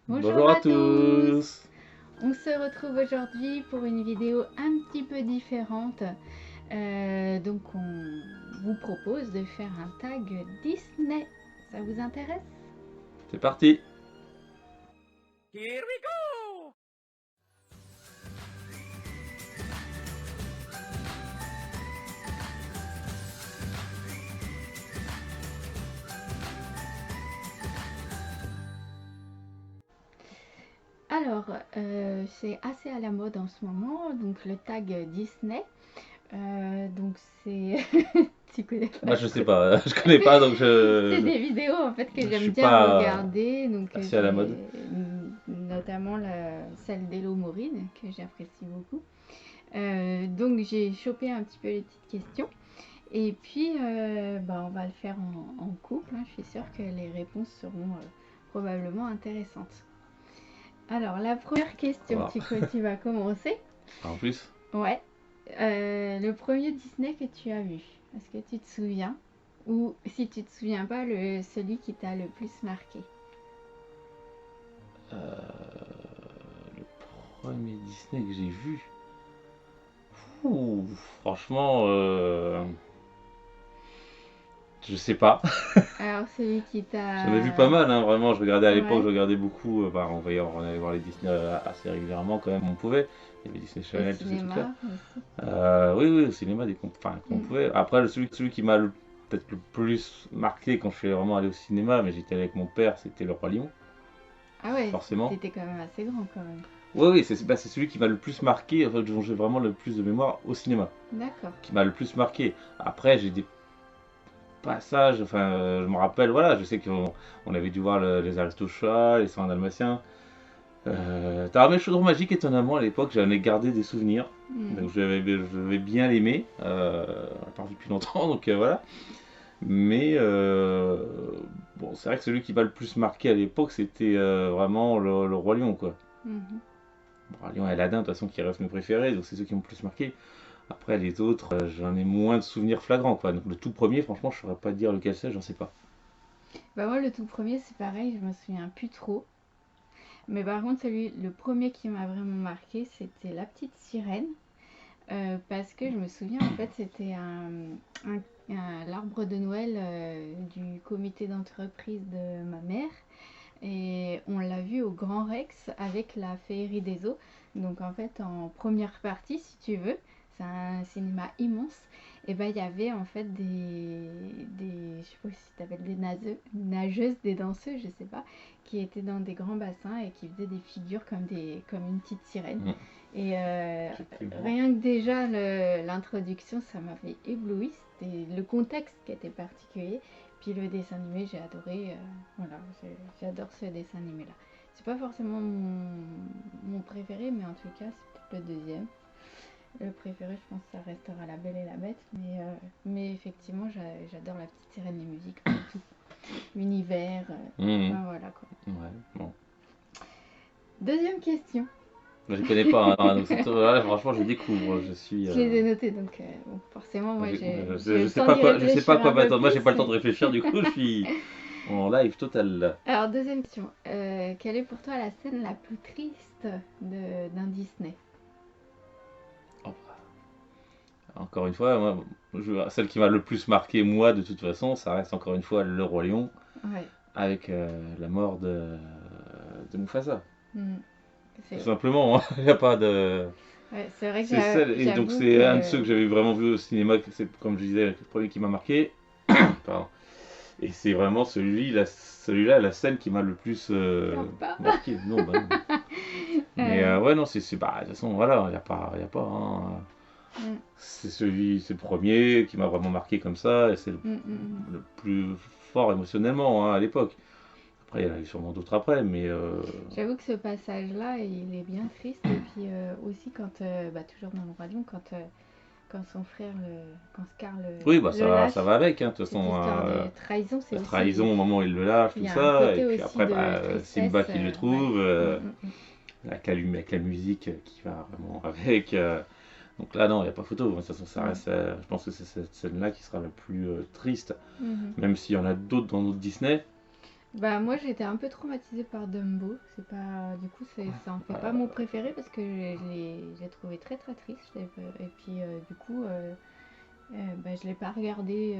Bonjour Bonjour à à tous. tous. On se retrouve aujourd'hui pour une vidéo un petit peu différente. Donc on vous propose de faire un tag Disney. Ça vous intéresse? C'est parti. Here we go! Alors, c'est assez à la mode en ce moment, donc le tag Disney. Donc c'est... tu connais pas Moi je sais trop. pas, je connais pas donc C'est des vidéos en fait que je j'aime suis bien pas regarder, donc assez à la j'ai mode. notamment celle d'Hello Maureen que j'apprécie beaucoup. Donc j'ai chopé un petit peu les petites questions et puis on va le faire en couple, hein. Je suis sûre que les réponses seront probablement intéressantes. Alors la première question, Voilà. tu vas commencer. En plus, Ouais. Le premier Disney que tu as vu, est-ce que tu te souviens? Ou si tu te souviens pas, celui qui t'a le plus marqué. le premier Disney que j'ai vu. Ouh, franchement, je sais pas. Alors celui qui J'en ai vu pas t'a... mal, hein, vraiment. Je regardais à l'époque, Ouais, je regardais beaucoup. On allait voir les Disney assez régulièrement quand même. On pouvait. Il y avait Disney au Channel, tous ces trucs-là. cinéma aussi. Oui, oui, au cinéma, quand on Mm. pouvait. Après, celui qui m'a peut-être le plus marqué quand je suis vraiment allé au cinéma, mais j'étais allé avec mon père, c'était Le Roi Lion, Ah ouais, forcément. t'étais quand même assez grand quand même. Oui, oui, c'est celui qui m'a le plus marqué, en fait, dont j'ai vraiment le plus de mémoire au cinéma, D'accord. qui m'a le plus marqué. Après, j'ai des passages, je me rappelle, voilà, je sais qu'on avait dû voir les Aristochats, les 100 Dalmatiens. Taramé Chaudron Magique, étonnamment, à l'époque, j'en ai gardé des souvenirs. Mm. Donc je vais bien l'aimer, à part depuis longtemps, donc voilà. Mais bon, c'est vrai que celui qui m'a le plus marqué à l'époque, c'était vraiment le Roi Lion, quoi. Mhm. Le Roi Lion et Aladdin, de toute façon, qui restent mes préférés, donc c'est ceux qui m'ont le plus marqué. Après, les autres, j'en ai moins de souvenirs flagrants, quoi. Donc le tout premier, franchement, je saurais pas dire lequel c'est, j'en sais pas. Bah moi le tout premier c'est pareil, je me souviens plus trop. Mais par contre le premier qui m'a vraiment marqué c'était La Petite Sirène. Parce que je me souviens, en fait, c'était l'arbre de Noël du comité d'entreprise de ma mère. Et on l'a vu au Grand Rex avec la Féerie des Eaux. Donc, en fait, en première partie, si tu veux, c'est un cinéma immense. Et ben, il y avait en fait je sais pas si tu appelles des nageuses, des danseuses, je sais pas, qui étaient dans des grands bassins et qui faisaient des figures comme une petite sirène. Mm, Et effectivement. rien que déjà l'introduction, ça m'avait ébloui. C'était le contexte qui était particulier. Puis le dessin animé, j'ai adoré. Voilà, j'adore ce dessin animé-là. C'est pas forcément mon préféré, mais en tout cas, c'est peut-être le deuxième. Le préféré, je pense que ça restera La Belle et la Bête. Mais effectivement, j'adore La Petite Sirène, les musiques, tout. L'univers. Mhm. Enfin, voilà quoi. Ouais, bon. Deuxième question. Je connais pas, hein, donc là, franchement, je découvre. Je suis. Je les ai notés, donc bon, forcément, moi, j'ai eu le temps d'y Je sais pas à réfléchir quoi un peu m'attendre. Moi, plus. j'ai pas le temps de réfléchir, du coup, je suis en live total là. Alors, deuxième question. Quelle est pour toi la scène la plus triste d'un Disney? Oh, encore une fois, celle qui m'a le plus marqué, moi, de toute façon, ça reste encore une fois Le Roi Lion, Ouais. avec la mort de Mufasa. Mm. Tout C'est simplement, il n'y a pas de. ouais, c'est vrai que C'est celle, et donc j'avoue c'est un de ceux que... que j'avais vraiment vu au cinéma, c'est comme je disais, le premier qui m'a marqué. Pardon. Et c'est vraiment celui-là, la scène qui m'a le plus Pleure pas. marqué. Non, bah non. Mais Euh, ouais, non, bah, de toute façon, voilà, il y a pas, hein. mm, C'est le premier qui m'a vraiment marqué comme ça, et c'est mm, mm. le plus fort émotionnellement, hein, à l'époque. Après, il y en a eu sûrement d'autres après, mais J'avoue que ce passage-là, il est bien triste. Et puis aussi quand, toujours dans le Roi Lion, quand son frère, quand Scar oui, bah le lâche, ça va avec, hein, de toute cette façon, histoire de trahison, c'est la aussi... trahison au moment où il le lâche, Il tout y a un ça, et côté puis aussi après, de bah, tristesse. Simba qui le Ouais. trouve, Mm, mm, mm. avec la musique qui va vraiment avec. Donc là, non, il n'y a pas photo. De toute façon, ça Mm. reste, je pense que c'est cette scène-là qui sera la plus triste. Mhm. Même s'il y en a d'autres dans d'autres Disney. Bah moi j'étais un peu traumatisée par Dumbo. C'est pas, du coup ça en fait pas mon préféré parce que j'ai trouvé très très triste. Et puis du coup bah, je l'ai pas regardé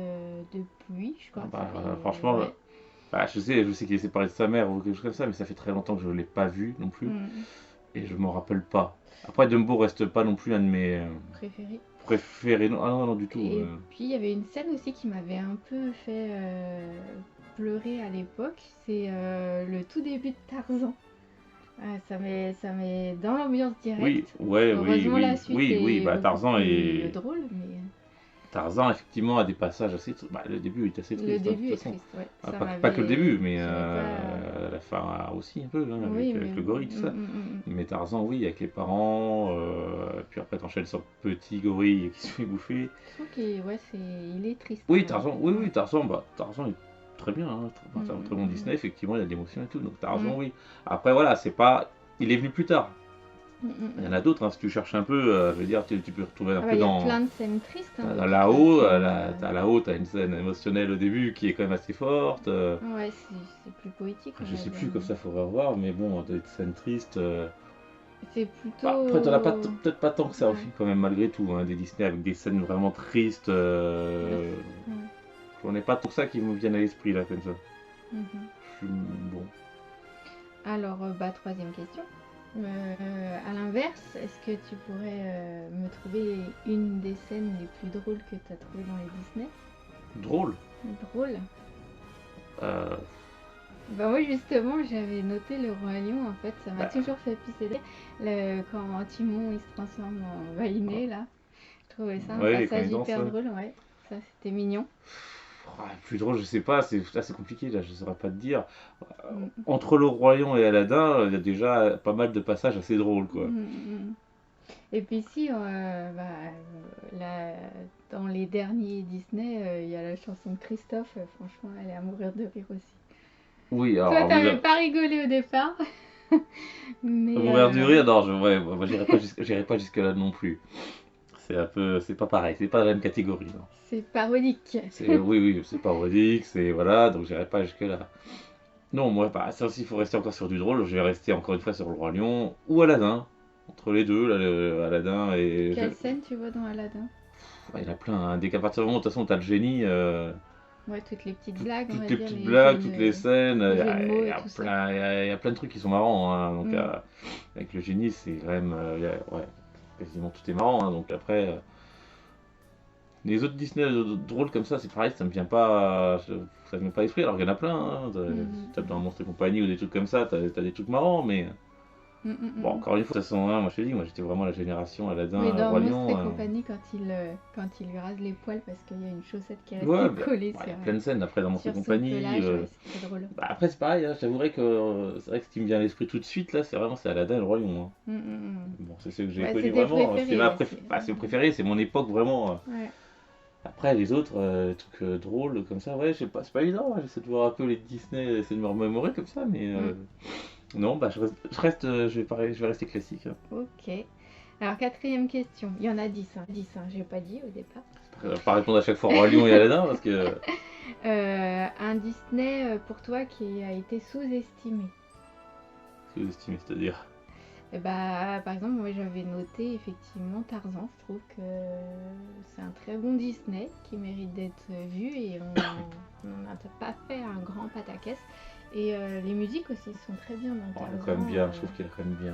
depuis. Je crois que ça fait Franchement, ouais. je sais qu'il est séparé de sa mère ou quelque chose comme ça, mais ça fait très longtemps que je ne l'ai pas vu non plus, Mm. et je m'en rappelle pas. Après, Dumbo reste pas non plus un de mes Préféré. préférés. Non, ah non, non, du tout. Et puis il y avait une scène aussi qui m'avait un peu fait pleurer à l'époque. C'est le tout début de Tarzan. Ça met dans l'ambiance Oui, directe. ouais, oui, Heureusement, la oui, suite oui, oui, est bah beaucoup plus drôle, mais Tarzan, effectivement, a des passages assez tristes. Bah, le début est assez le triste, hein, de début toute est façon. triste, ouais. Ah, Ça pas que le début, m'avait. mais J'avais pas. la fin aussi un peu, hein, Oui, mais. avec le gorille, tout ça. Mais Tarzan, oui, avec les parents, puis après t'enchaînes sur le petit gorille qui se fait bouffer. Je trouve qu'il ouais, il est triste. Oui, Tarzan, oui, Ouais. oui, Tarzan est très bien, hein, c'est un très bon Mm. Disney, effectivement, il y a de l'émotion et tout, donc Tarzan, Mm. oui. Après, voilà, c'est pas. Il est venu plus tard. Il y en Mm. a d'autres, hein, si tu cherches un peu, je veux dire, tu peux retrouver un Ah bah, peu il y a dans. plein de scènes tristes, hein, de toute Là-haut, façon. t'as une scène émotionnelle au début qui est quand même assez forte. Ouais, c'est plus poétique, on Je va sais dire. plus comme ça, faudrait revoir, mais bon, des scènes tristes. C'est Bah, plutôt. après, t'en as pas peut-être pas tant que ça Ouais. aussi, quand même, malgré tout, hein, des Disney avec des scènes vraiment tristes. Ouais. J'en ai pas tant que ça qui me viennent à l'esprit là, comme ça. Mhm. Je suis bon. Alors, bah, troisième question. À l'inverse, est-ce que tu pourrais me trouver une des scènes les plus drôles que tu as trouvées dans les Disney? Drôle. Drôle? Euh, Bah moi justement j'avais noté le roi lion en fait, ça m'a Bah. toujours fait pisser de rire. Quand Timon il se transforme en valiné là, je trouvais ça un Ouais, quand passage ils dansent. hyper drôle, ouais, ça c'était mignon. Plus drôle, je sais pas, c'est compliqué là, je saurais pas te dire. Mm. Entre le Roi Lion et Aladdin, il y a déjà pas mal de passages assez drôles, quoi. Mm. Et puis si, bah, là, dans les derniers Disney, il y a la chanson de Christophe, franchement elle est à mourir de rire aussi. Oui, Toi alors, t'avais pas rigolé au départ, mais mourir du rire, non, ouais, moi j'irai pas jusque là non plus. C'est pas pareil, c'est pas la même catégorie, non. c'est parodique. Oui, oui, c'est parodique, c'est voilà, donc j'irai pas jusque là. Non, moi, bah, ça aussi, il faut rester encore sur du drôle. Je vais rester encore une fois sur le Roi Lion ou Aladdin. Entre les deux, là, Aladdin et. Quelle scène tu vois dans Aladdin? Il y en a plein, hein. Dès qu'à partir du moment où de toute façon t'as le génie, Ouais, toutes les petites blagues, on va toutes les dire, petites les blagues, jeux toutes les scènes, les il y jeux de mots et a tout ça. plein, il y a plein de trucs qui sont marrants, hein. Donc, Mm. avec le génie, c'est quand même. Ouais, quasiment tout est marrant, hein. Donc après. Les autres Disney drôles comme ça, c'est pareil, ça me vient pas à l'esprit. Alors il y en a plein, hein. Mhm. T'as dans Monstres et compagnie ou des trucs comme ça, t'as des trucs marrants, mais bon, encore une fois, de toute façon, hein, moi je te dis, moi j'étais vraiment la génération Aladdin, Mais dans Roi Monstres et Lion. compagnie, quand il lui rase les poils parce qu'il y a une chaussette qui est Ouais, restée collée il y a plein de scènes après dans Monstres et sur son compagnie. pelage, ouais, c'était drôle. Bah, après, c'est pareil, hein, je t'avouerais que c'est vrai que ce qui me vient à l'esprit tout de suite là, c'est Aladdin et le Roi Lion, hein. Bon, c'est ceux que j'ai Ouais, connus c'est tes vraiment. préférés, ouais, C'est mon préféré, c'est mon époque vraiment. Ouais. Après, les autres trucs drôles comme ça, ouais, je sais pas, c'est pas évident, hein. J'essaie de voir un peu les Disney, essayer de me remémorer comme ça, mais non, bah je vais rester classique, hein. Ok. Alors, quatrième question. Il y en a 10, hein. 10, hein, j'ai pas dit au départ. Je vais pas répondre à chaque fois Roi Lion et Aladdin parce que. Un Disney pour toi qui a été sous-estimé. Sous-estimé, c'est-à-dire. Et bah, par exemple, moi j'avais noté effectivement Tarzan. Je trouve que c'est un très bon Disney qui mérite d'être vu et on n'a pas fait un grand pataquès. Et les musiques aussi sont très bien dans Oh, Tarzan. il a quand même bien, je trouve qu'il a quand même bien.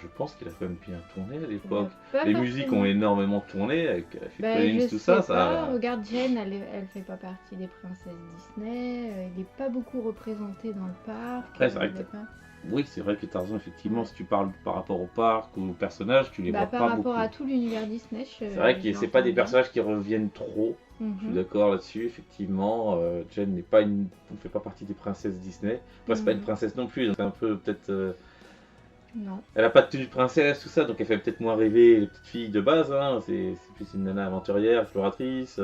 Je pense qu'il a quand même bien tourné à l'époque. Pas Les forcément. musiques ont énormément tourné avec Phil Bah, Collins, je tout sais ça. pas, regarde Jen, elle fait pas partie des princesses Disney, elle n'est pas beaucoup représentée dans le parc. Après, c'est vrai elle que est pas- Oui, c'est vrai que Tarzan, effectivement, si tu parles par rapport au parc ou aux personnages, tu les Bah, vois par pas rapport beaucoup. à tout l'univers Disney, C'est vrai que c'est pas des personnages. personnages qui reviennent trop. Je suis d'accord là-dessus, effectivement. Jen ne fait pas partie des princesses Disney. Après, c'est pas une princesse non plus, donc c'est un peu peut-être. Non. Elle a pas de tenue de princesse, tout ça, donc elle fait peut-être moins rêver les petites filles de base, hein. C'est plus une nana aventurière, exploratrice.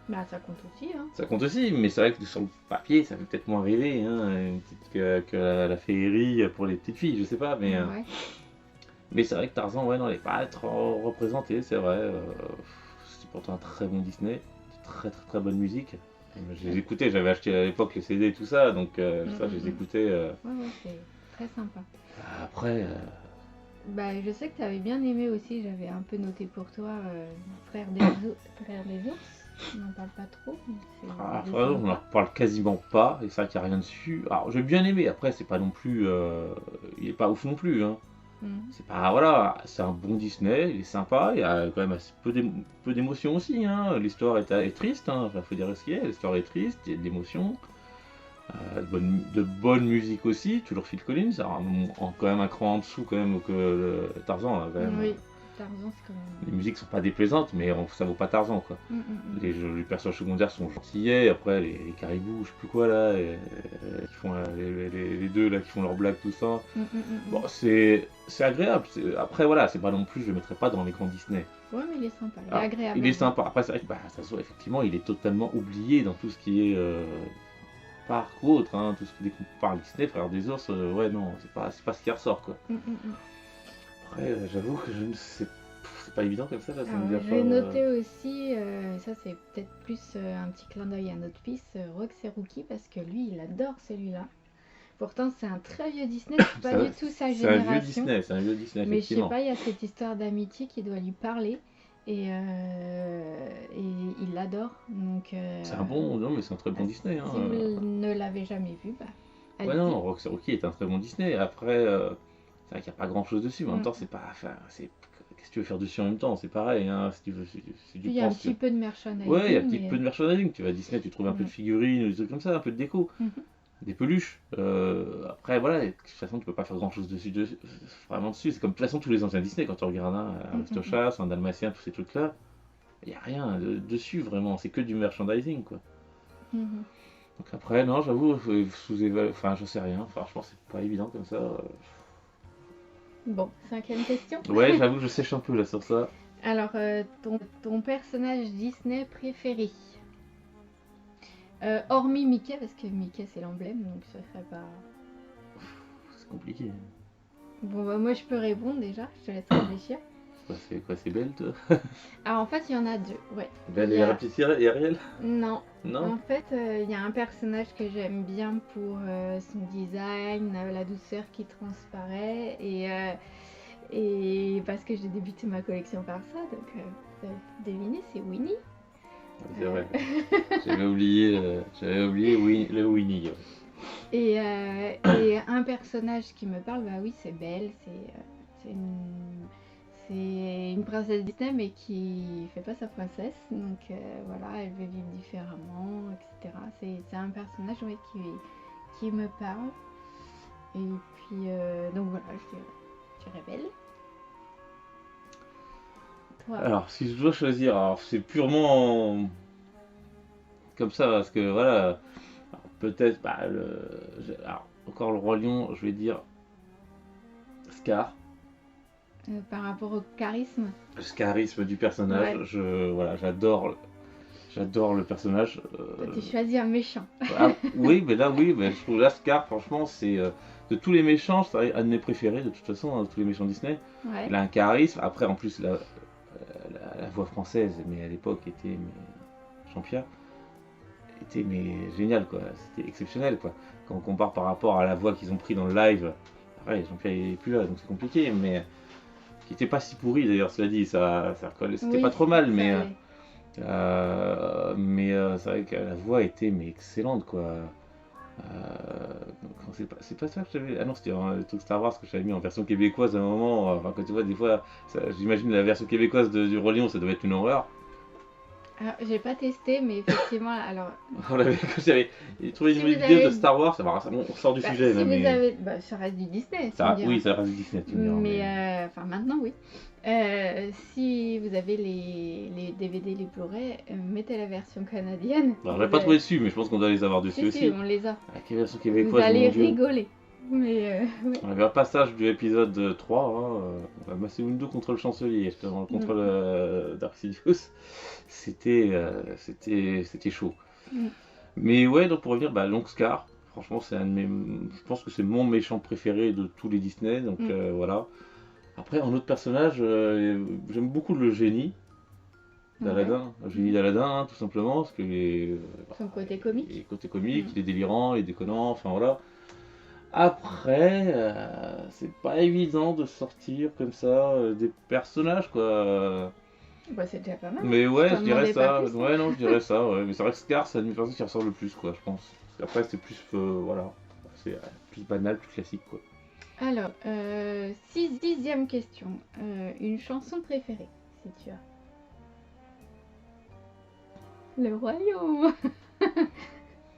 Bah, ça compte aussi, hein. Ça compte aussi, mais c'est vrai que sur le papier, ça fait peut-être moins rêver, hein, que la féerie pour les petites filles, je sais pas, mais. Ouais. Mais c'est vrai que Tarzan, ouais, non, il est pas trop représenté, c'est vrai. C'est pourtant un très bon Disney, très très très bonne musique. Je les écoutais, j'avais acheté à l'époque les CD et tout ça, donc ça, je les Mm. écoutais. Ouais, c'est très sympa. Après, Bah, je sais que tu avais bien aimé aussi, j'avais un peu noté pour toi Frères des ours. On n'en parle pas trop, mais c'est Frère, on en sympa. parle quasiment pas, et c'est vrai qu'il n'y a rien dessus. Alors, j'ai bien aimé, après, c'est pas non plus. Il est pas ouf non plus, hein. Mhm. C'est pas. Voilà, c'est un bon Disney, il est sympa, il y a quand même assez peu d'émotions aussi, hein. L'histoire est triste, hein. Enfin, faut dire ce qu'il y a, l'histoire est triste, il y a de l'émotion. De bonne musique aussi, toujours Phil Collins, alors, quand même un cran en dessous quand même que Tarzan, là, quand même. Oui, Tarzan, c'est quand même. Les musiques sont pas déplaisantes, mais ça vaut pas Tarzan, quoi. Les personnages secondaires sont gentillets, après les caribous, je sais plus quoi là, qui font les deux là qui font leurs blagues, tout ça. Bon, c'est agréable. Après, voilà, c'est pas non plus, je le mettrais pas dans les grands Disney. Ouais, mais il est sympa, il est Alors, agréable. il est sympa. Après, c'est vrai que ça se voit, effectivement, il est totalement oublié dans tout ce qui est parc ou autre, hein, tout ce qui est par Disney, Frères des ours, ouais, non, c'est pas ce qui ressort, quoi. Après, j'avoue que je ne sais, c'est pas évident comme ça, là, ça me vient Je pas. vais noter aussi, ça c'est peut-être plus un petit clin d'œil à notre fils, Rox et Rookie, parce que lui il adore celui-là. Pourtant c'est un très vieux Disney, c'est pas du tout sa C'est un vieux génération. Disney, c'est un vieux Disney, Mais je sais effectivement. pas, il y a cette histoire d'amitié qui doit lui parler et il l'adore. Donc C'est un bon, non, mais c'est un très bon Disney, hein. si vous ne l'avez jamais vu, bah Ouais, allez-y. non, Rock Rookie est un très bon Disney. Après, c'est vrai qu'il n'y a pas grand chose dessus, mais en même temps, c'est pas. Enfin, qu'est-ce que tu veux faire dessus en même temps? C'est pareil, hein. Si tu veux, si tu Il y a un penses petit que. peu de merchandising. Ouais, il y a un petit mais- peu de merchandising. Tu vas à Disney, tu trouves un peu de figurines, ou des trucs comme ça, un peu de déco, Mhm. des peluches. Après, voilà, de toute façon, tu peux pas faire grand chose dessus, vraiment dessus. C'est comme de toute façon tous les anciens Disney, quand tu regardes un Aristochats, un Dalmatien, tous ces trucs-là, il n'y a rien dessus vraiment. C'est que du merchandising, quoi. Mhm. Donc après, non, j'avoue, enfin, je sais rien. Franchement, c'est pas évident comme ça. Bon, 5e question. Ouais, j'avoue que je sèche un peu là sur ça. Alors, ton personnage Disney préféré? Hormis Mickey, parce que Mickey c'est l'emblème, donc ça serait pas. C'est compliqué. Bon, bah, moi je peux répondre déjà, je te laisse réfléchir. C'est quoi, c'est Belle, toi? Alors en fait, il y en a deux, ouais. Belle Il y et a- la petite Ariel? Non, Non? en fait, il y a un personnage que j'aime bien pour son design, la douceur qui transparaît, et parce que j'ai débuté ma collection par ça, donc vous avez deviné, c'est Winnie. C'est vrai. J'avais oublié le Winnie. Ouais. Et un personnage qui me parle, bah oui, c'est Belle, c'est une princesse Disney, mais qui fait pas sa princesse, donc voilà, elle veut vivre différemment, etc. C'est un personnage ouais, qui me parle. Et puis, donc voilà, je dirais Belle. Toi, Alors, si je dois choisir, alors c'est purement comme ça, parce que voilà, alors, peut-être, bah, alors, encore le Roi Lion, je vais dire Scar. par rapport au charisme, Le scarisme du personnage, Ouais. voilà, j'adore le personnage. toi, tu choisis un méchant. Oui, mais là, oui, mais je trouve là, Scar, franchement, c'est de tous les méchants, c'est un de mes préférés, de toute façon, hein, de tous les méchants Disney. Ouais. Il a un charisme, après, en plus, la voix française, mais à l'époque, était, Jean-Pierre, était, génial, quoi, c'était exceptionnel, quoi. Quand on compare par rapport à la voix qu'ils ont pris dans le live, pareil, Jean-Pierre, il est plus là, donc c'est compliqué, mais qui était pas si pourri, d'ailleurs, cela dit, c'était Oui, pas trop mal, ça mais... allait. C'est vrai que la voix était excellente, quoi. C'est pas ça que j'avais. Ah non, c'était un truc Star Wars que j'avais mis en version québécoise à un moment. Enfin, quand tu vois, des fois, j'imagine la version québécoise du Roi Lion, ça doit être une horreur. Alors, j'ai pas testé, mais effectivement, alors. On l'avait, quand j'avais trouvé Si une vous vidéo avez- de Star Wars, on sort du Bah, sujet, si là, vous mais. avez, bah, ça reste du Disney, tu me diras. Oui, ça reste du Disney, tu me diras, Mais enfin maintenant oui. Si vous avez les DVD, les Blu-ray, mettez la version canadienne. Bah, on l'a pas trouvé dessus, mais je pense qu'on doit les avoir dessus Si, aussi. si, on les a. Ah, quelle version Vous québécoise, allez mon Dieu. rigoler. Mais ouais. On avait un passage du épisode 3, Massé-Windu contre le chancelier, justement, contre le Dark Sidious. C'était chaud. Mm. Mais ouais, donc pour revenir, donc Scar, franchement, c'est un de mes. Je pense que c'est mon méchant préféré de tous les Disney, donc voilà. Après, en autre personnage, j'aime beaucoup le génie. d'Aladin, un génie d'Aladin, hein, tout simplement, parce que Son côté comique. les côtés comiques, il est délirant, il est déconnant, enfin voilà. Après, c'est pas évident de sortir comme ça des personnages, quoi. Bah, c'est déjà pas mal. Mais ouais, t'en je dirais demandais pas ça. plus, hein. Ouais, non, je dirais ça. Ouais. Mais c'est vrai que Scar, c'est une personne qui ressort le plus, quoi, je pense. Parce qu'après, c'est plus, voilà, c'est plus banal, plus classique, quoi. Alors, sixième question. Une chanson préférée, si tu as. Le royaume.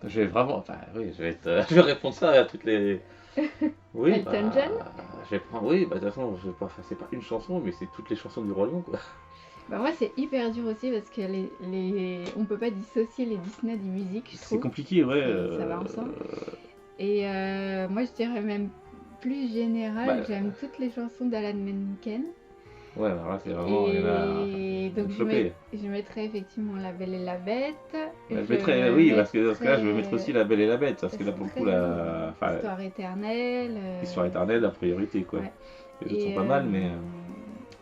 Je vais vraiment, enfin, oui, je vais répondre ça à toutes les. Oui, Elton John. je vais prendre, oui, bah de toute façon, je vais pas, enfin, c'est pas une chanson, mais c'est toutes les chansons du Roi Lion, quoi. Bah moi c'est hyper dur aussi parce que on peut pas dissocier les Disney des musiques, je C'est trouve. compliqué, ouais. Ça va ensemble. Et moi je dirais même plus général, Bah, j'aime toutes les chansons d'Alan Menken. Ouais, bah là, c'est vraiment, il y en a. Et donc je mettrais effectivement La Belle et la Bête. Je mettrais, oui, parce que dans ce cas-là, je vais mettrais, mettre aussi La Belle et la Bête, parce que là, pour le coup, la. Enfin, Histoire éternelle. Histoire éternelle, la priorité, quoi. Ouais. Les autres sont pas mal, mais.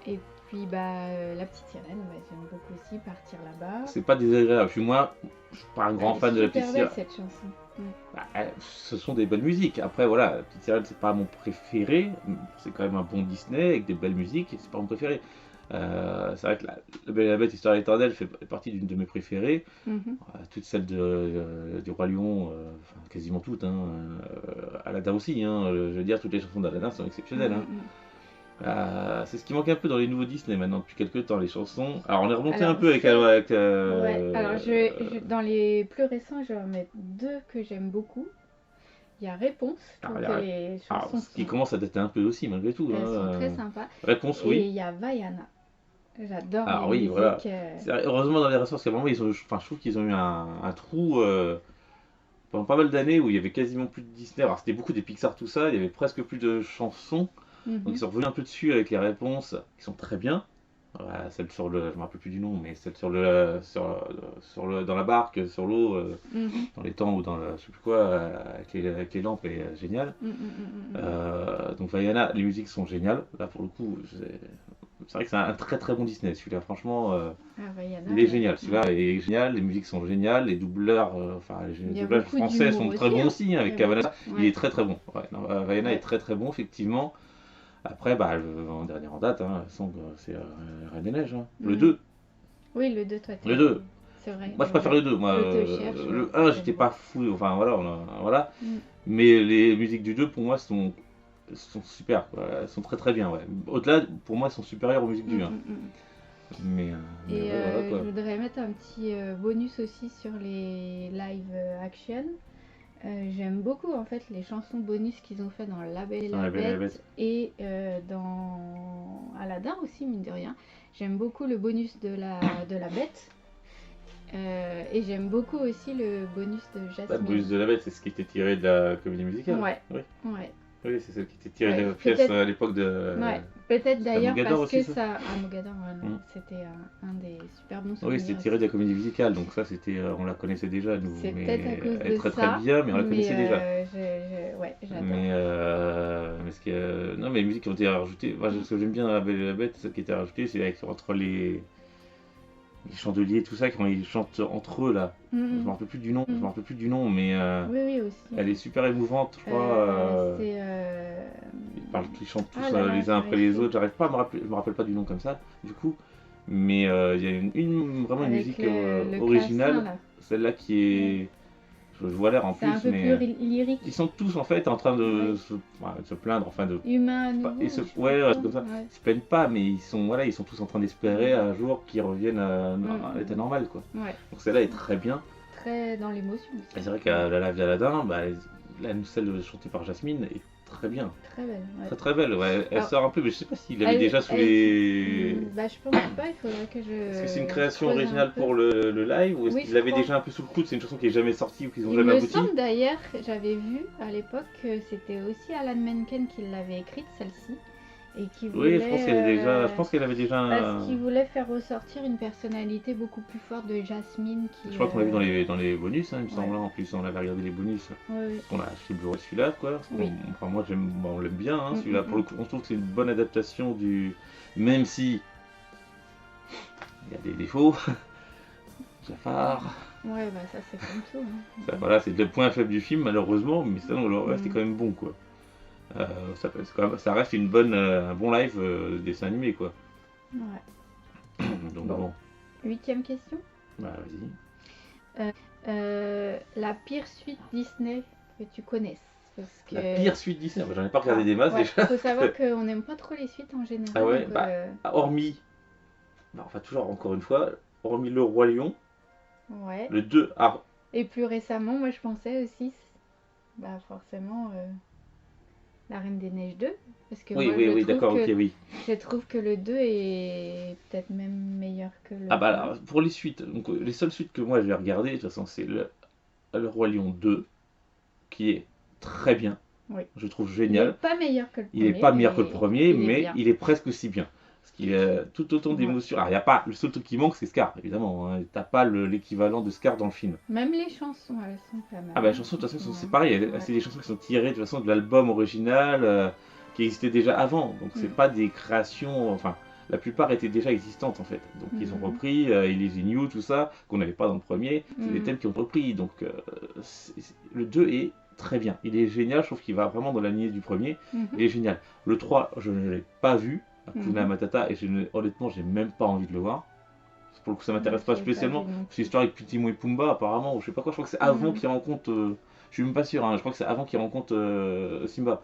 Et puis bah La Petite Sirène, bah, j'aime beaucoup aussi Partir là-bas. C'est pas désagréable. Puis moi, je suis pas un grand fan de La Petite Super Sirène. belle cette chanson. Bah, ce sont des belles musiques. Après, voilà, La Petite Sirène, c'est pas mon préféré. C'est quand même un bon Disney avec des belles musiques, et c'est pas mon préféré. C'est vrai que La Belle et la Bête, Histoire éternelle fait partie d'une de mes préférées. Toutes celles du Roi Lion, enfin, quasiment toutes. Hein. Aladdin aussi, hein. Je veux dire, toutes les chansons d'Aladdin sont exceptionnelles. Hein. C'est ce qui manque un peu dans les nouveaux Disney maintenant depuis quelques temps, les chansons. Alors on est remonté un peu avec. Ouais, alors dans les plus récents, je vais en mettre deux que j'aime beaucoup. Il y a Réponse, je trouve que les chansons qui commence à dater un peu aussi malgré tout. Elles sont très sympas. Réponse, Et oui. il y a Vaiana. J'adore les oui, musiques. voilà. Heureusement dans les récents, parce qu'à un moment, enfin, je trouve qu'ils ont eu un trou pendant pas mal d'années où il y avait quasiment plus de Disney. Alors c'était beaucoup des Pixar, tout ça, il y avait presque plus de chansons. Donc ils sont revenus un peu dessus avec les réponses qui sont très bien. Voilà, celle sur le, je me rappelle plus du nom, mais celle sur dans la barque, sur l'eau, dans les temps ou dans le, je sais plus quoi, avec les lampes est géniale. Donc Vaiana, les musiques sont géniales. Là pour le coup, c'est vrai que c'est un très très bon Disney. Celui-là, franchement, Vaiana, il est génial. Celui-là est génial. Les musiques sont géniales. Les doubleurs, enfin les doublages français sont très bons aussi. Hein, avec Cavana, il est très très bon. Ouais, Vaiana est très très bon effectivement. Après, bah, en dernière en date, hein, c'est Reine des Neiges, hein. Le 2. Oui, le 2, toi, le 2. C'est vrai. Moi, je préfère le 2. Moi, le 1, j'étais pas fou. Enfin, voilà. Voilà. Mais les musiques du 2, pour moi, sont super. Quoi. Elles sont très très bien. Ouais. Au-delà, pour moi, elles sont supérieures aux musiques du 1. Mais voilà, quoi. Je voudrais mettre un petit bonus aussi sur les live action. J'aime beaucoup en fait les chansons bonus qu'ils ont fait dans La Belle et la Bête et dans Aladdin aussi, mine de rien. J'aime beaucoup le bonus de la Bête et j'aime beaucoup aussi le bonus de Jasmine. Le bonus de la Bête, c'est ce qui était tiré de la comédie musicale. Ouais. Oui, c'est celle qui était tirée de la pièce à l'époque de. Ouais, peut-être d'ailleurs parce que ça. Mogador, c'était un des super bons souvenirs. Oui, c'était tiré de la comédie musicale, donc ça, c'était, on la connaissait déjà, nous. C'est peut-être à cause de très ça. Très bien, mais on la connaissait déjà. Ouais, j'adore. Mais ce que, non, mais les musiques qui ont été rajoutées, moi, ce que j'aime bien dans La Belle et la Bête, celle qui a été rajoutée, c'est entre les chandeliers, tout ça, quand ils chantent entre eux là. Je me rappelle plus du nom, mais oui, aussi. Elle est super émouvante, je crois. Ils chantent tous les uns après les autres. J'arrive pas à me rappeler, je me rappelle pas du nom comme ça, du coup. Mais il y a vraiment une musique originale, celle-là qui est. Je vois l'air en plus, un peu mais plus lyrique. Ils sont tous en fait en train de se plaindre, enfin de. Humains, comme ça. Ils se plaignent pas, mais ils sont tous en train d'espérer un jour qu'ils reviennent à l'état normal, quoi. Donc celle-là est très bien. Très dans l'émotion. C'est vrai qu'à la live d'Aladin, celle chantée par Jasmine est très bien. Très belle. Ouais. Très très belle. Ouais. Elle sort un peu, mais je sais pas s'il l'avait déjà sous les. Bah je pense pas. Il faudrait que je. Est-ce que c'est une création originale pour le live ou est-ce qu'il l'avait déjà un peu sous le coude? C'est une chanson qui est jamais sortie ou qu'ils ont jamais abouti? Il me semble d'ailleurs, j'avais vu à l'époque que c'était aussi Alan Menken qui l'avait écrite celle-ci. Et qui voulait, oui, je pense qu'elle avait déjà parce qu'il voulait faire ressortir une personnalité beaucoup plus forte de Jasmine. Je crois qu'on l'a vu dans les bonus, hein, il me semble. En plus, on avait regardé les bonus. Oui. On a acheté le Blu-ray celui-là, quoi. Enfin, moi, on l'aime bien, hein, celui-là. Pour le coup, on trouve que c'est une bonne adaptation du. Même si. il y a des défauts. Jafar. Ouais, bah ça c'est comme tout. Hein. Ça, voilà, c'est le point faible du film, malheureusement, mais sinon, le reste est Mm. quand même bon, quoi. Ça reste un bon live dessin animé, quoi. Ouais. Donc Bon. bon, 8e question. bah vas-y. La pire suite Disney que tu connaisses. Parce que... La pire suite Disney, bah, j'en ai pas regardé des masses ouais, déjà. faut savoir qu'on n'aime pas trop les suites en général. Ah ouais, donc, bah, hormis, enfin toujours encore une fois, hormis le Roi Lion, ouais. le 2, ah, Et plus récemment, moi je pensais aussi, bah forcément, La Reine des Neiges 2. Parce que oui, moi oui, oui, d'accord, ok, oui. je trouve que le 2 est peut-être même meilleur que le Ah bah 1. alors, pour les suites, donc les seules suites que moi j'ai regardées, de toute façon, c'est le Roi Lion 2, qui est très bien, Oui. je trouve Il n'est génial. pas meilleur que le Il premier. n'est pas meilleur que le premier, il est mais bien. il est presque aussi bien. Parce qu'il y a tout autant Ouais. d'émotions. Alors, il y a pas, le seul truc qui manque, c'est Scar, évidemment. Hein. T'as pas l'équivalent de Scar dans le film. Même les chansons, elles sont pas mal. Ah bah les chansons, de toute façon, Ouais. c'est pareil. Ouais. C'est des chansons qui sont tirées de toute façon de l'album original qui existait déjà avant. Donc c'est pas des créations. Enfin, la plupart étaient déjà existantes en fait. Donc ils ont repris, ils les New, tout ça, qu'on n'avait pas dans le premier. C'est des thèmes qui ont repris. Donc le 2 est très bien. Il est génial. Je trouve qu'il va vraiment dans la lignée du premier. Il est génial. Le 3, je ne l'ai pas vu. Hakuna Matata, et honnêtement, j'ai même pas envie de le voir. Pour le coup, ça m'intéresse pas spécialement. C'est l'histoire avec Timon et Pumba, apparemment, ou je sais pas quoi. Je crois que c'est avant qu'il rencontre. Je suis même pas sûr, hein, je crois que c'est avant qu'il rencontre Simba.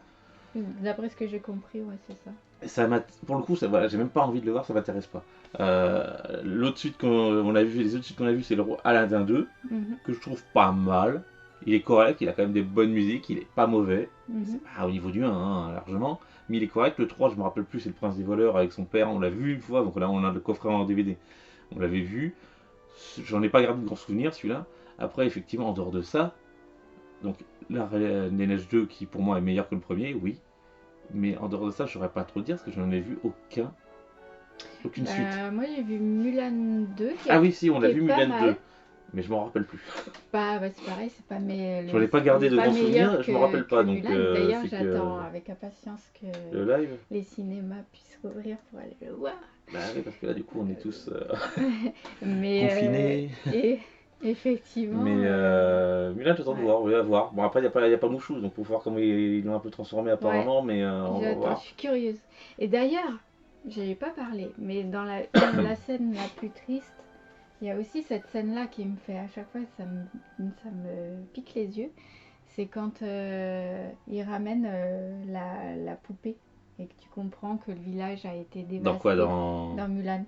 D'après ce que j'ai compris, ouais, c'est ça. Pour le coup, voilà, j'ai même pas envie de le voir, ça m'intéresse pas. L'autre suite qu'on a vu, les autres suites qu'on a vu, c'est le Roi Aladdin 2, que je trouve pas mal. Il est correct, il a quand même des bonnes musiques, il est pas mauvais. C'est pas au niveau du 1, hein, largement. Mais il est correct. Le 3, je me rappelle plus, c'est le Prince des voleurs avec son père, on l'a vu une fois, donc là on a le coffret en DVD. On l'avait vu, j'en ai pas gardé de grands souvenirs celui-là. Après, effectivement, en dehors de ça, donc La Reine des Neiges 2 qui pour moi est meilleur que le premier, oui. Mais en dehors de ça, je saurais pas trop dire parce que je n'en ai vu aucune suite. Moi j'ai vu Mulan 2. Ah oui, si, on l'a vu Mulan mal. 2. Mais je m'en rappelle plus. Bah c'est pareil, c'est pas mais j'en ai pas gardé de grands souvenirs, je me rappelle pas. Donc d'ailleurs, j'attends avec impatience que le live, les cinémas puissent rouvrir pour aller le voir. Bah oui, parce que là du coup on est tous mais, confinés. Et effectivement. Mais Mulan, j'attends de voir, oui, à voir. Bon, après, il n'y a pas Mouchou, donc pour voir comment ils l'ont un peu transformé apparemment, mais on va voir. Je suis curieuse. Et d'ailleurs, j'avais pas parlé, mais dans la scène la plus triste, il y a aussi cette scène-là qui me fait à chaque fois, ça me pique les yeux. C'est quand ils ramènent la poupée et que tu comprends que le village a été dévasté. Dans quoi Dans Mulan.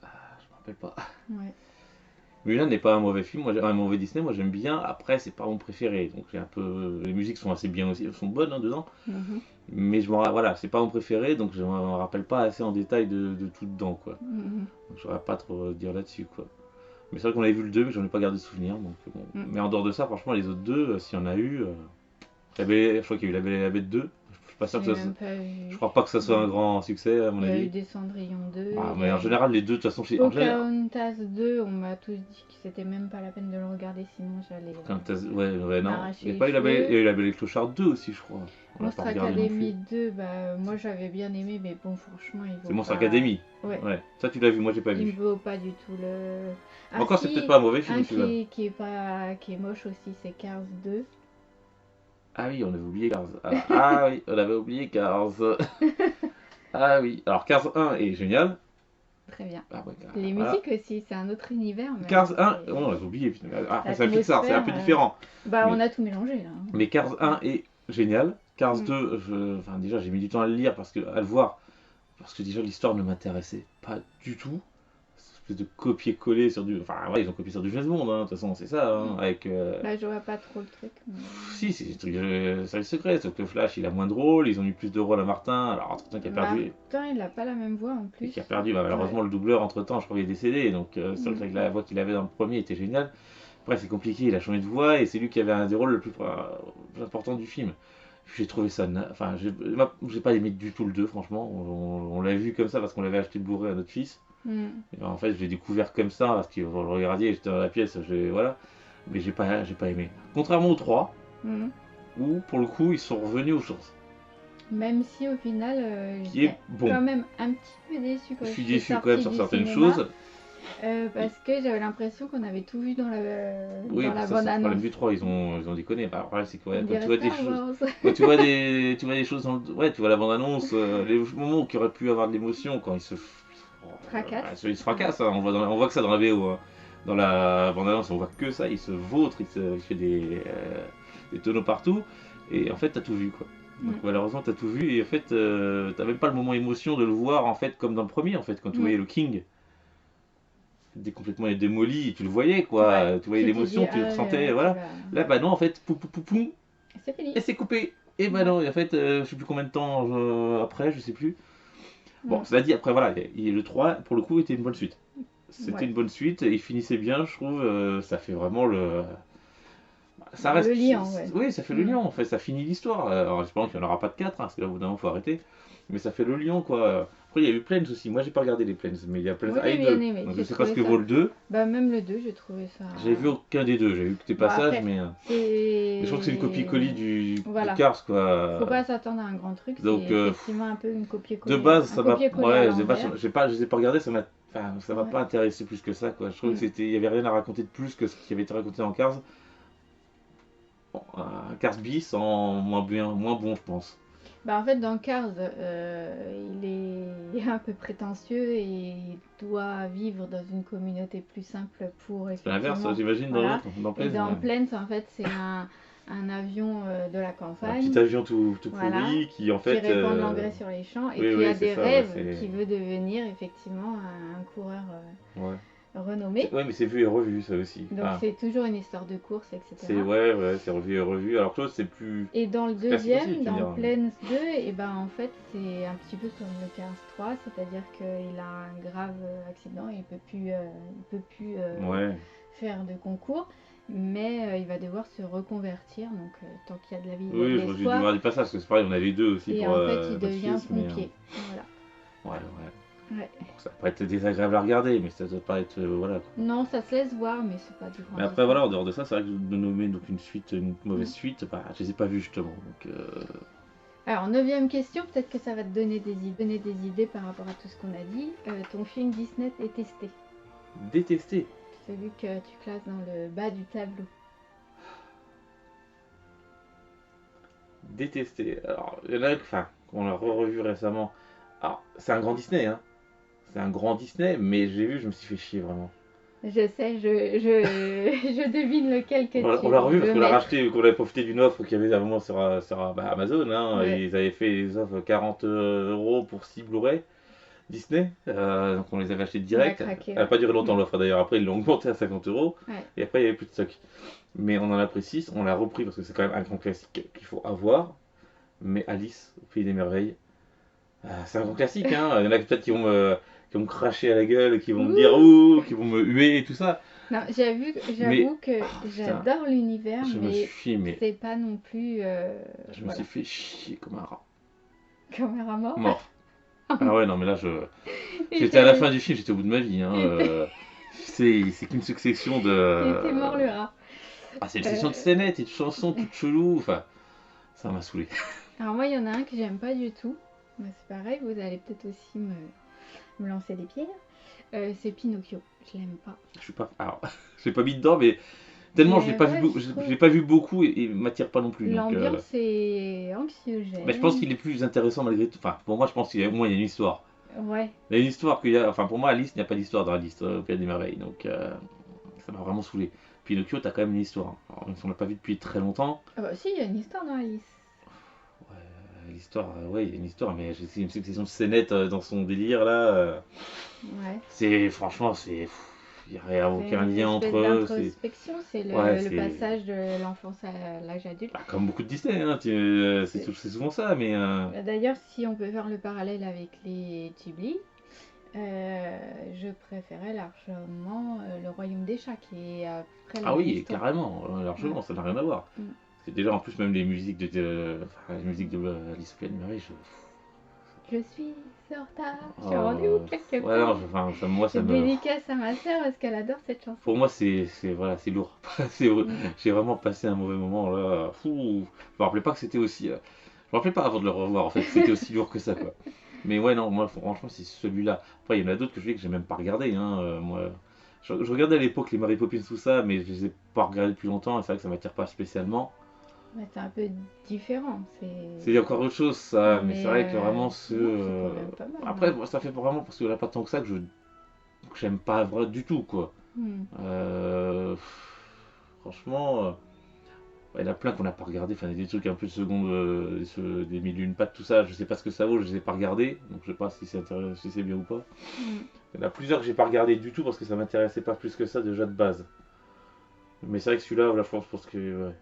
Ah, je me rappelle pas. Ouais. Mulan n'est pas un mauvais film, un mauvais Disney, moi j'aime bien. Après, c'est pas mon préféré, donc les musiques sont assez bien aussi, elles sont bonnes dedans. Mais voilà, c'est pas mon préféré, donc je me rappelle pas assez en détail de tout dedans, quoi. Donc je saurais pas trop dire là-dessus, quoi. Mais c'est vrai qu'on avait vu le 2, mais j'en ai pas gardé de souvenir, donc bon. Mais en dehors de ça, franchement, les autres deux, s'il y en a eu, je crois qu'il y a eu La Belle et la Bête 2. Je crois pas que ça soit un grand succès à mon avis. Il y a eu des Cendrillon 2. Mais en général, les deux, de toute façon, Pocahontas 2, on m'a tous dit que c'était même pas la peine de le regarder, sinon j'allais. Ouais, non. Il y a pas eu La Belle et le Clochard 2 aussi, je crois. Monstre Academy 2, bah moi j'avais bien aimé, mais bon, franchement, il vaut C'est Monstre Academy. Ouais. Ça, tu l'as vu, moi j'ai pas vu. Il vaut pas du tout le. Encore, c'est peut-être pas un mauvais film, celui-là. Qui est moche aussi, c'est Cars 2. Ah oui, on avait oublié Cars. Ah oui, on avait oublié Cars. Ah oui, alors Cars 1 est génial. Très bien. Les musiques aussi, c'est un autre univers. Cars 1, on l'a oublié. C'est un Pixar, c'est un peu différent. Bah on a tout mélangé là. Mais Cars 1 est génial. Cars 2, déjà j'ai mis du temps à le lire, à le voir, parce que déjà l'histoire ne m'intéressait pas du tout. De copier-coller sur du. Enfin, ouais, ils ont copié sur du James Bond, hein, de toute façon, c'est ça. Hein, avec, Là, je vois pas trop le truc. Mais... Si, c'est des trucs c'est secret, sauf que Flash, il a moins de rôle, ils ont mis plus de rôle à Martin, alors entre-temps, qui a perdu. Martin, il a pas la même voix en plus. Et qui a perdu, malheureusement, le doubleur, entre-temps, je crois qu'il est décédé, donc c'est vrai que la voix qu'il avait dans le premier était géniale. Après, c'est compliqué, il a changé de voix, et c'est lui qui avait un des rôles le plus important du film. J'ai trouvé ça. Enfin, j'ai pas aimé du tout le 2, franchement. On l'a vu comme ça parce qu'on l'avait acheté bourré à notre fils. Et en fait, je l'ai découvert comme ça parce que vous le regardiez, j'étais dans la pièce, voilà. Mais j'ai pas aimé. Contrairement au 3, où pour le coup ils sont revenus aux sources. Même si au final, qui est bon. Quand même un petit peu déçu. Je suis déçu quand même sur certaines choses. Parce que j'avais l'impression qu'on avait tout vu dans Oui, dans bah la ça c'est le problème bande-annonce. du 3, ils ont déconné. Bah, après, c'est que On ouais, quand tu dirait vois des Star choses, Wars. quand tu vois des choses dans ouais, tu vois la bande-annonce, les moments qui auraient pu avoir de l'émotion quand Fracasse. ils se Ouais. fracassent, hein. On voit que ça dans la VO, hein. Dans la bande-annonce, on voit que ça, il se vautre, il fait des tonneaux partout, et en fait, t'as tout vu, quoi. Donc Mm. malheureusement, t'as tout vu, et en fait, t'as même pas le moment émotion de le voir, en fait, comme dans le premier, en fait, quand tu Mm. voyais le King. C'était complètement démoli, et tu le voyais, Ouais. quoi. Tu voyais Tu te dis, l'émotion, tu le ah ouais, ressentais, ouais, tu voilà. vas. Là, bah non, en fait, pou, pou, pou, pou, C'est fini. et c'est coupé. Et bah Ouais. non, et en fait, je sais plus combien de temps après, je sais plus. Bon, Mm. cela dit, après, voilà, le 3 pour le coup, était une bonne suite. C'était Ouais. une bonne suite, et il finissait bien, je trouve. Ça fait vraiment le. Ça Le reste. lien, ouais. Oui, ça fait le Mm. lien, en fait, ça finit l'histoire. Alors, j'espère qu'il n'y en aura pas de 4 hein, parce que là, au bout d'un moment, faut arrêter. Mais ça fait le lien, quoi. Après, il y a eu Planes aussi. Moi, j'ai pas regardé les Planes, mais il y a Planes Moi, 1 j'ai et bien 2. aimé. Donc, je J'ai sais pas ce trouvé que vaut ça. le 2. Bah, même le 2, j'ai trouvé ça. J'ai vu aucun des deux. J'ai vu que des Bon, passages, après, mais. Mais je trouve que c'est une copie-colis c'est. du Voilà. Cars, Faut quoi. pas s'attendre à un grand truc, c'est Donc, effectivement un peu une de copier-coller, base, un ça m'a. copier-coller à Ouais, l'envers. je les ai pas regardé, ça m'a Ouais. pas intéressé plus que ça, quoi. Je trouve que Mm. il y avait rien à raconter de plus que ce qui avait été raconté dans Cars. Bon, un Cars bis en moins bien, moins bon, je pense. Bah, en fait, dans Cars, il est un peu prétentieux et il doit vivre dans une communauté plus simple pour C'est l'inverse, effectivement. j'imagine, dans Voilà. l'autre, dans Et Planes. dans Ouais. Plains, en fait, c'est un avion de la Un petit campagne, avion tout voilà, pourri qui, en qui fait. répand de l'engrais sur les champs et Oui, qui oui, a c'est des ça, ouais, rêves, c'est. qui veut devenir effectivement un coureur Ouais. renommé. Ouais, mais c'est vu et revu, ça aussi. Donc Enfin, c'est toujours une histoire de course, c'est etc. ouais, ouais, c'est revu et revu. Alors que l'autre, c'est plus Et dans le classique aussi, deuxième, tu me dans diras. Plains 2, et ben en fait c'est un petit peu comme le Cars 3, c'est-à-dire qu'il a un grave accident et il peut plus Ouais. faire de concours, mais il va devoir se reconvertir, donc tant qu'il y a de la vie, il y a de Oui, j'ai dû l'espoir, voir des passages, parce que c'est pareil, on avait deux aussi et pour en fait il notre devient fils, mais. pompier. Voilà. Ouais, ouais. Ouais. Bon, ça va pas être désagréable à regarder, mais ça doit pas être. Voilà, quoi. Non, ça se laisse voir, mais c'est pas du Mais grand après, voilà, écart. en dehors de ça, c'est vrai que de nommer donc une suite, une mauvaise Mm. suite, bah, je les ai pas vus justement. Donc, Alors, neuvième question, peut-être que ça va te donner des idées par rapport à tout ce qu'on a dit. Ton film Disney est testé. détesté. Celui que tu classes dans le bas du tableau. Détesté. Alors, il y en a, enfin, qu'on a revu récemment. Alors, c'est un grand Disney, hein. C'est un grand Disney, mais j'ai vu, je me suis fait chier vraiment. Je sais, je devine lequel que On tu l'a revu parce veux qu'on l'a mettre. racheté, qu'on avait profité d'une offre qu'il y avait à un moment sur bah, Amazon. Hein. Ouais, Ils avaient fait des offres 40 euros pour 6 Blu-ray Disney. Donc on les avait achetés on a direct. craqué, Elle n'a ouais. pas duré longtemps Mm. l'offre d'ailleurs. Après ils l'ont augmenté à 50 euros. Ouais. Et après il n'y avait plus de stock. Mais on en a pris 6. On l'a repris parce que c'est quand même un grand classique qu'il faut avoir. Mais Alice au Pays des Merveilles, c'est un grand classique. Hein. Il y en a peut-être qui vont me cracher à la gueule, qui vont me dire Ouh. ouh, qui vont me huer et tout ça. Non, Mais j'avoue que putain, j'adore l'univers, je me mais suis mais c'est pas non plus. je me Voilà. suis fait chier comme un rat. Caméra mort. Mort. Ah ouais, non, mais là, Il j'étais à la fin était, du film, j'étais au bout de ma vie. Hein, il était, c'est qu'une succession il était de. mort le rat. Ah, c'est une Euh, succession de scénettes et de chansons toutes cheloues. Enfin, ça m'a saoulé. Alors moi, il y en a un que j'aime pas du tout. Mais c'est pareil, vous allez peut-être aussi me lancer des pierres. C'est Pinocchio. Je l'aime pas. Je suis pas. Alors, je l'ai pas mis dedans, mais tellement je l'ai Mais pas vu, ouais, je je trouve l'ai pas vu beaucoup et il m'attire pas non plus. Donc, l'ambiance est mais je pense anxiogène. qu'il est plus intéressant malgré tout. Enfin, pour moi, je pense qu'il y a au moins il y a une histoire. Ouais. Il y a une histoire qu'il y a. Enfin, pour moi, Alice, il n'y a pas d'histoire dans Alice au Pays des Merveilles. Donc, ça m'a vraiment saoulé. Pinocchio, t'as quand même une histoire. Alors, même si on l'a pas vu depuis très longtemps. Ah bah si, il y a une histoire dans Alice. L'histoire, ouais, il y a une histoire, mais c'est une succession de scénettes dans son délire là. Ouais. C'est franchement, il n'y a C'est aucun une lien espèce entre eux. d'introspection. C'est Ouais, le c'est passage de l'enfance à l'âge adulte. bah, comme beaucoup de Disney, hein, C'est- c'est souvent ça, mais D'ailleurs, si on peut faire le parallèle avec les Ghibli, je préférais largement Le Royaume des Chats, qui est à peu près la ah même oui, histoire. carrément, Ouais. largement, ça n'a rien à voir. Mm. Parce que déjà, en plus, même les musiques enfin, les musiques de Alice au Pays des Merveilles, Je suis en retard, je suis oh, rendez-vous quelque ouais, non, part. enfin, moi, ça me, Dédicace à ma sœur parce qu'elle adore cette chanson. pour moi, voilà, c'est lourd. Mm. J'ai vraiment passé un mauvais moment là. Fou. Je me rappelais pas que c'était aussi. Je me rappelais pas avant de le revoir en fait, que c'était aussi lourd que ça quoi. Mais ouais, non, moi, franchement, c'est celui-là. Après, il y en a d'autres que je dis que j'ai même pas regardé, hein. Moi, je regardais à l'époque les Mary Poppins, tout ça, mais je les ai pas regardés depuis longtemps, et c'est vrai que ça m'attire pas spécialement. Ouais, c'est un peu différent. C'est encore autre chose, ça, mais c'est Mais vrai que vraiment, ce. non, c'est quand même pas mal, Après, hein. moi, ça fait vraiment parce qu'il n'y a pas tant que ça que j'aime pas du tout, quoi. Hmm. Franchement. Ouais, il y en a plein qu'on n'a pas regardé, enfin des trucs un peu de seconde, des mille et une pattes, tout ça, je sais pas ce que ça vaut, je les ai pas regardés, donc je sais pas si c'est si c'est bien ou pas. Hmm. Il y en a plusieurs que j'ai pas regardé du tout parce que ça m'intéressait pas plus que ça déjà de base. Mais c'est vrai que celui-là, là, je pense que ouais,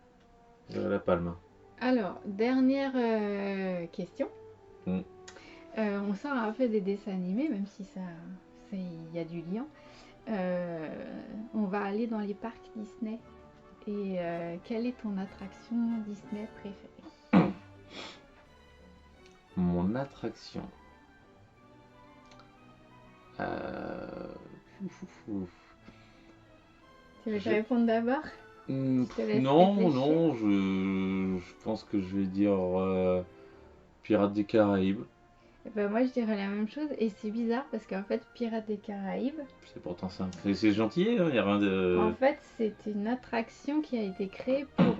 il a la palme, hein. Alors, dernière question. Mm. On sort un peu des dessins animés, même si il y a du lien. On va aller dans les parcs Disney. Et quelle est ton attraction Disney préférée? Mon attraction. Euh... ouf, ouf, ouf. Tu veux que je Je- réponde d'abord? Je te laisse Non, réfléchir. non, je pense que je vais dire Pirates des Caraïbes. Eh ben, moi, je dirais la même chose. Et c'est bizarre parce qu'en fait, Pirates des Caraïbes, C'est pourtant simple. C'est gentil, hein, il n'y a rien de. en fait, c'est une attraction qui a été créée pour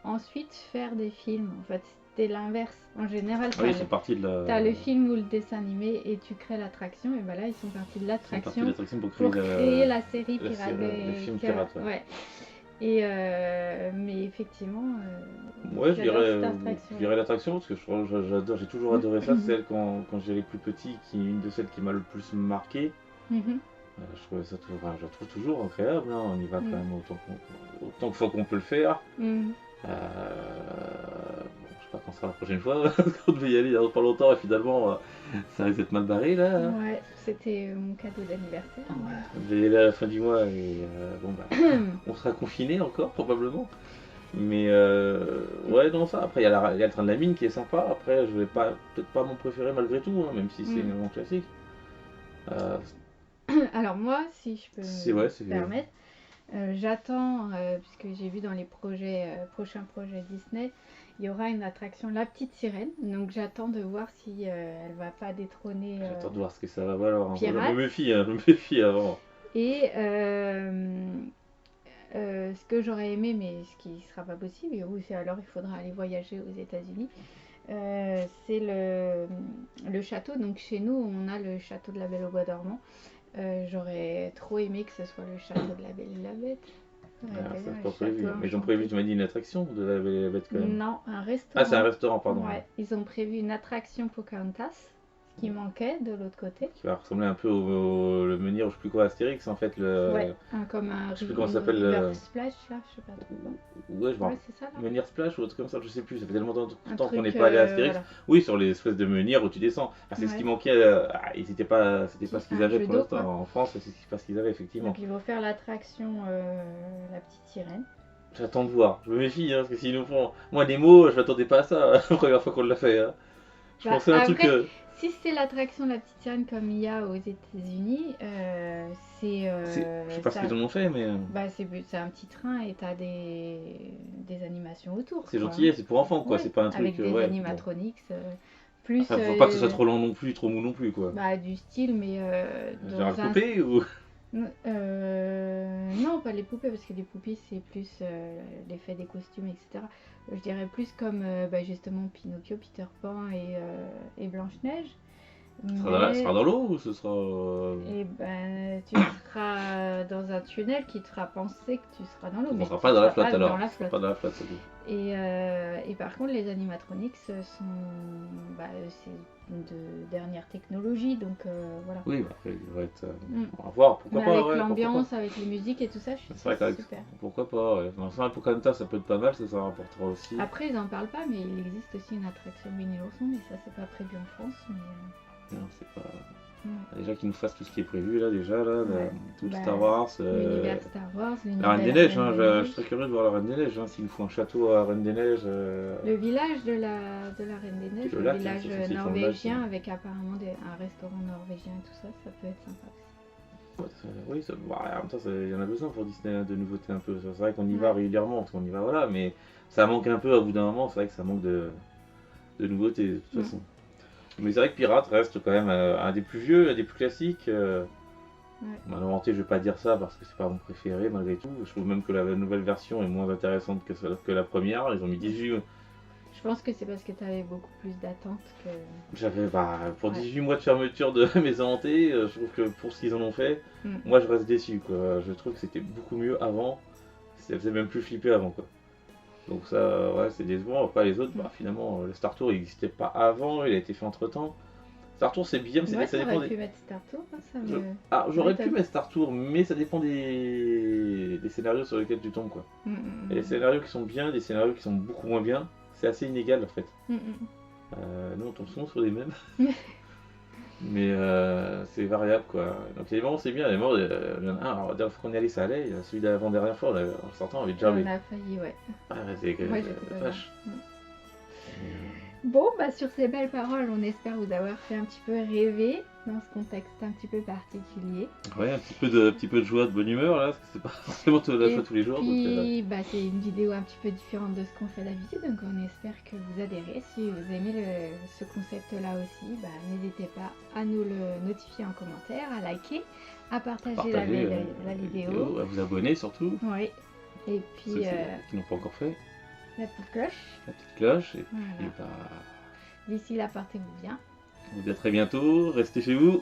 ensuite faire des films. En fait, c'était l'inverse. En général, Ah oui, ils sont partis de la. t'as le film ou le dessin animé et tu crées l'attraction. Et ben là, ils sont partis de Ils sont partis de l'attraction l'attraction pour pour créer créer la série la Pirates série- des le film Pirates, ouais. Ouais. Et mais effectivement, Ouais, j'adore cette je attraction. dirais l'attraction parce que j'adore, j'ai toujours adoré ça. C'est celle quand j'étais plus petit, une de celles qui m'a le plus marqué. Mhm. Je trouvais ça toujours, enfin, je la trouve toujours incroyable, hein. On y va quand Mm. même autant de fois qu'on peut le faire. Mhm. Bon, je sais pas quand sera la prochaine fois, on devait y aller il y a pas longtemps et finalement ça risque d'être mal barré là, hein. Ouais, c'était mon cadeau d'anniversaire. On devait y aller à la fin du mois et bon bah on sera confiné encore probablement. Mais ouais, non, ça. Après, il y a le train de la mine qui est sympa. Après, je vais pas, peut-être pas mon préféré malgré tout, hein, même si c'est un classique. Euh, Alors moi, si je peux ouais, me permettre, j'attends, puisque j'ai vu dans les prochains projets Disney, il y aura une attraction La Petite Sirène. Donc j'attends de voir si elle va pas détrôner J'attends de voir ce que ça va valoir, hein. Je Pirates. me méfie avant. Et ce que j'aurais aimé, mais ce qui sera pas possible, et où alors il faudra aller voyager aux États-Unis, c'est le château. Donc chez nous, on a le château de la Belle au Bois dormant. J'aurais trop aimé que ce soit le château de la Belle et la Bête. Ça aurait Ah, été ça, un c'est pas prévu. château Mais ils ont enchanté. prévu, tu m'as dit, une attraction de la Belle et la Bête quand même. Non, un Ah, restaurant. c'est un restaurant, pardon. Ouais, ils ont prévu une attraction Pocahontas, ce qui manquait de l'autre côté. Qui va ressembler un peu le menhir, ou je sais plus quoi, Astérix en fait. Ouais, comme un je sais plus comment ça s'appelle, river splash là, je sais pas trop quoi. Ouais, je me Ouais, c'est ça là. Menhir Splash ou autre comme ça, je sais plus, ça fait tellement Un temps qu'on truc, n'est pas allé à Astérix. voilà. Oui, sur les espèces de menhirs où tu descends. Ah, c'est ce Ouais. qui manquait, c'était pas ce qu'ils Un avaient jeu pour d'eau, l'instant. quoi. En France, c'est pas ce qu'ils avaient effectivement. Donc ils vont faire l'attraction La Petite Sirène. J'attends de voir, je me méfie, hein, parce que s'ils nous font. Moi, des mots, je m'attendais pas à ça la première fois qu'on l'a fait, hein. Je Bah, pensais à un truc. après, si c'est l'attraction La Petite Sirène comme il y a aux États-Unis, c'est. Je sais pas ce ça- qu'ils en ont fait, mais Bah, c'est un petit train et t'as des animations autour. c'est quoi. gentil, c'est pour enfants quoi, Ouais, c'est pas un truc. avec des Ouais, animatronics. Plus. bon. Enfin, faut pas que ce soit trop long non plus, trop mou non plus quoi. Bah, du style, mais Genre dans un poupée ou. non, pas les poupées, parce que les poupées, c'est plus l'effet des costumes, etc. Je dirais plus comme justement Pinocchio, Peter Pan et Blanche-Neige. Ça sera dans l'eau ou ce sera. Et ben, tu seras dans un tunnel qui te fera penser que tu seras dans l'eau. On mais sera tu pas dans la seras flotte pas alors. dans la On sera flotte. pas dans la flotte, c'est tout. Et par contre, les animatronics sont c'est de dernière technologie, donc voilà. Oui, bah, après, il va être. Mm. On va voir, pourquoi Mais pas. avec Ouais, pourquoi l'ambiance, pas. avec les musiques et tout ça, je suis C'est vrai qu'avec. super. Pourquoi pas, ouais. Non, ça, pour Pocahontas, ça peut être pas mal, ça rapportera aussi. Après, ils en parlent pas, mais il existe aussi une attraction Winnie l'ourson, mais ça, c'est pas prévu en France. Mais, Non, c'est pas. mm. Déjà qu'ils nous fassent tout ce qui est prévu là, déjà, là, Ouais. tout Bah, Star Wars. l'univers Star Wars, l'univers La Reine des Neiges, hein, Reine des je Neiges. suis très curieux de voir la Reine des Neiges, hein, s'il nous faut un château à Reine des Neiges. Le village de la Reine des Neiges, Le le lac, hein, village c'est censé être dans le lac, norvégien, ça. avec apparemment un restaurant norvégien et tout ça, ça peut être sympa aussi. Oui, en même temps, il y en a besoin pour Disney, hein, de nouveautés un peu. C'est vrai qu'on y va Ouais. régulièrement, parce qu'on y va, voilà, mais ça manque un peu au bout d'un moment, c'est vrai que ça manque de nouveautés, de toute Mm. façon. Mais c'est vrai que Pirate reste quand même un des plus vieux, un des plus classiques. Ouais. Inventé, je vais pas dire ça parce que c'est pas mon préféré malgré tout. Je trouve même que la nouvelle version est moins intéressante que la première. Ils ont mis 18. Je pense que c'est parce que tu avais beaucoup plus d'attentes que. J'avais pour Ouais. 18 mois de fermeture de Maison Hantée, je trouve que pour ce qu'ils en ont fait, Mm. moi je reste déçu quoi. Je trouve que c'était beaucoup mieux avant. Ça faisait même plus flipper avant quoi. Donc ça, ouais, c'est décevant. Après les autres, bah, finalement, le Star Tour il n'existait pas avant, il a été fait entre temps. Star Tour c'est bien, mais Ouais, ça ça dépend aurait des. pu mettre Star Tour, hein, ça Je- me. Ah, j'aurais Ouais, pu mettre Star Tour, mais ça dépend des scénarios sur lesquels tu tombes quoi. Mm, Il y a des scénarios qui sont bien, des scénarios qui sont beaucoup moins bien. C'est assez inégal en fait. mm. Nous on tombe souvent sur les mêmes. Mais c'est variable quoi. Donc il y a des moments c'est bien, il y a des moments, il y en a un, alors, la dernière fois qu'on y allait ça allait, celui d'avant-dernière fois, en sortant on avait déjà On a failli, ouais. Ah, c'est Ouais, j'étais pas vache. bien. Bon, bah sur ces belles paroles, on espère vous avoir fait un petit peu rêver dans ce contexte un petit peu particulier. Ouais, un petit peu de joie, de bonne humeur là, parce que c'est pas forcément la joie tous les jours. Puis, bah, c'est une vidéo un petit peu différente de ce qu'on fait d'habitude, donc on espère que vous adhérez. Si vous aimez ce concept-là aussi, bah, n'hésitez pas à nous le notifier en commentaire, à liker, à partager la vidéo. À vous abonner surtout, Oui. Et puis, qui n'ont pas encore fait, la petite cloche. la petite cloche, et puis Voilà. bah, D'ici là, portez-vous bien. on vous dit à très bientôt, restez chez vous,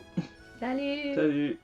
Salut! salut.